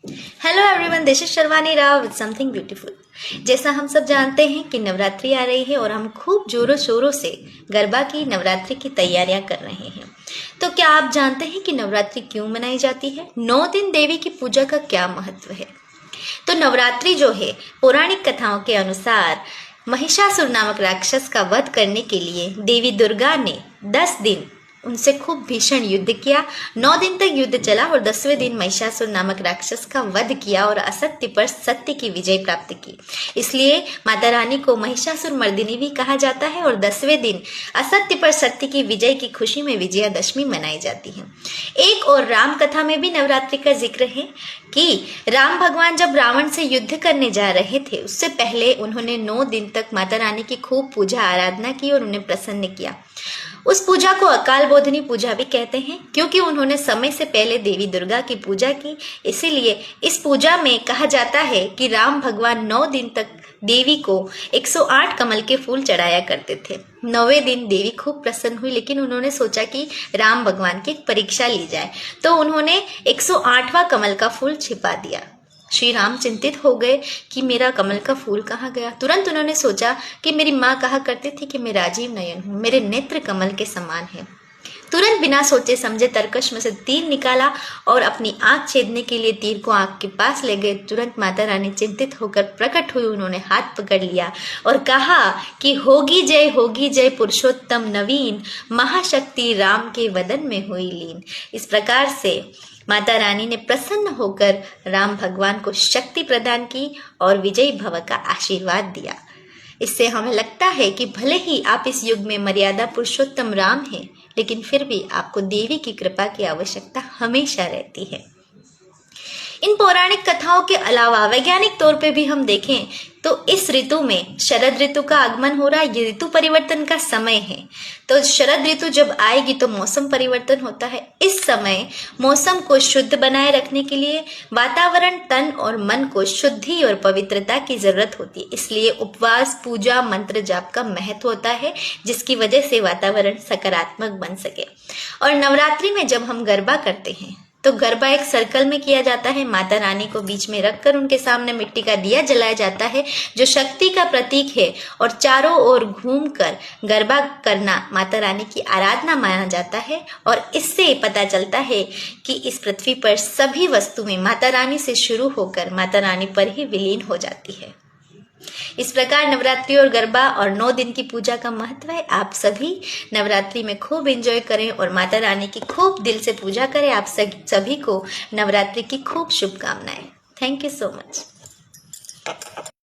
Hello everyone, this is Sharvani Rao with something beautiful. जैसा हम सब जानते हैं कि नवरात्रि आ रही है और हम खूब जोरों शोरों से गरबा की नवरात्रि की तैयारियां कर रहे हैं। तो क्या आप जानते हैं कि नवरात्रि क्यों मनाई जाती है? 9 दिन देवी की पूजा का क्या महत्व है? तो नवरात्रि जो है, पौराणिक कथाओं के अनुसार महिषासुर नामक राक्षस का वध करने के लिए देवी दुर्गा ने 10 दिन उनसे खूब भीषण युद्ध किया। 9 दिन तक युद्ध चला और 10वें दिन महिषासुर नामक राक्षस का वध किया और असत्य पर सत्य की विजय प्राप्त की। इसलिए माता रानी को महिषासुर मर्दिनी भी कहा जाता है और 10वें दिन असत्य पर सत्य की विजय की खुशी में विजयादशमी मनाई जाती है। एक और राम कथा में भी नवरात्रि का जिक्र है कि राम भगवान जब रावण से युद्ध करने जा रहे थे, उससे पहले उन्होंने 9 दिन तक माता रानी की खूब पूजा आराधना की और उन्हें प्रसन्न किया। उस पूजा को अकाल बोधनी पूजा भी कहते हैं, क्योंकि उन्होंने समय से पहले देवी दुर्गा की पूजा की। इसीलिए इस पूजा में कहा जाता है कि राम भगवान 9 दिन तक देवी को 108 कमल के फूल चढ़ाया करते थे। 9वें दिन देवी खूब प्रसन्न हुई, लेकिन उन्होंने सोचा कि राम भगवान की परीक्षा ली जाए, तो उन्होंने 108वां कमल का फूल छिपा दिया। श्री राम चिंतित हो गए कि मेरा कमल का फूल कहाँ गया। तुरंत उन्होंने सोचा कि मेरी माँ कहा करती थी कि मैं राजीव नयन हूँ, मेरे नेत्र कमल के समान है। तुरंत बिना सोचे समझे तरकश में से तीर निकाला और अपनी आंख छेदने के लिए तीर को आंख के पास ले गए। तुरंत माता रानी चिंतित होकर प्रकट हुई, उन्होंने हाथ पकड़ लिया और कहा कि होगी जय पुरुषोत्तम नवीन, महाशक्ति राम के वदन में हुई लीन। इस प्रकार से माता रानी ने प्रसन्न होकर राम भगवान को शक्ति प्रदान की और विजयी भव का आशीर्वाद दिया। इससे हमें लगता है कि भले ही आप इस युग में मर्यादा पुरुषोत्तम राम हैं, लेकिन फिर भी आपको देवी की कृपा की आवश्यकता हमेशा रहती है। इन पौराणिक कथाओं के अलावा वैज्ञानिक तौर पे भी हम देखें तो इस ऋतु में शरद ऋतु का आगमन हो रहा है। ये ऋतु परिवर्तन का समय है। तो शरद ऋतु जब आएगी तो मौसम परिवर्तन होता है। इस समय मौसम को शुद्ध बनाए रखने के लिए वातावरण, तन और मन को शुद्धि और पवित्रता की जरूरत होती है। इसलिए उपवास, पूजा, मंत्र जाप का महत्व होता है, जिसकी वजह से वातावरण सकारात्मक बन सके। और नवरात्रि में जब हम गरबा करते हैं तो गरबा एक सर्कल में किया जाता है। माता रानी को बीच में रखकर उनके सामने मिट्टी का दिया जलाया जाता है, जो शक्ति का प्रतीक है, और चारों ओर घूमकर गरबा करना माता रानी की आराधना माना जाता है। और इससे पता चलता है कि इस पृथ्वी पर सभी वस्तुएं माता रानी से शुरू होकर माता रानी पर ही विलीन हो जाती है। इस प्रकार नवरात्रि और गरबा और 9 दिन की पूजा का महत्व है। आप सभी नवरात्रि में खूब एंजॉय करें और माता रानी की खूब दिल से पूजा करें। आप सभी को नवरात्रि की खूब शुभकामनाएं। Thank you so much.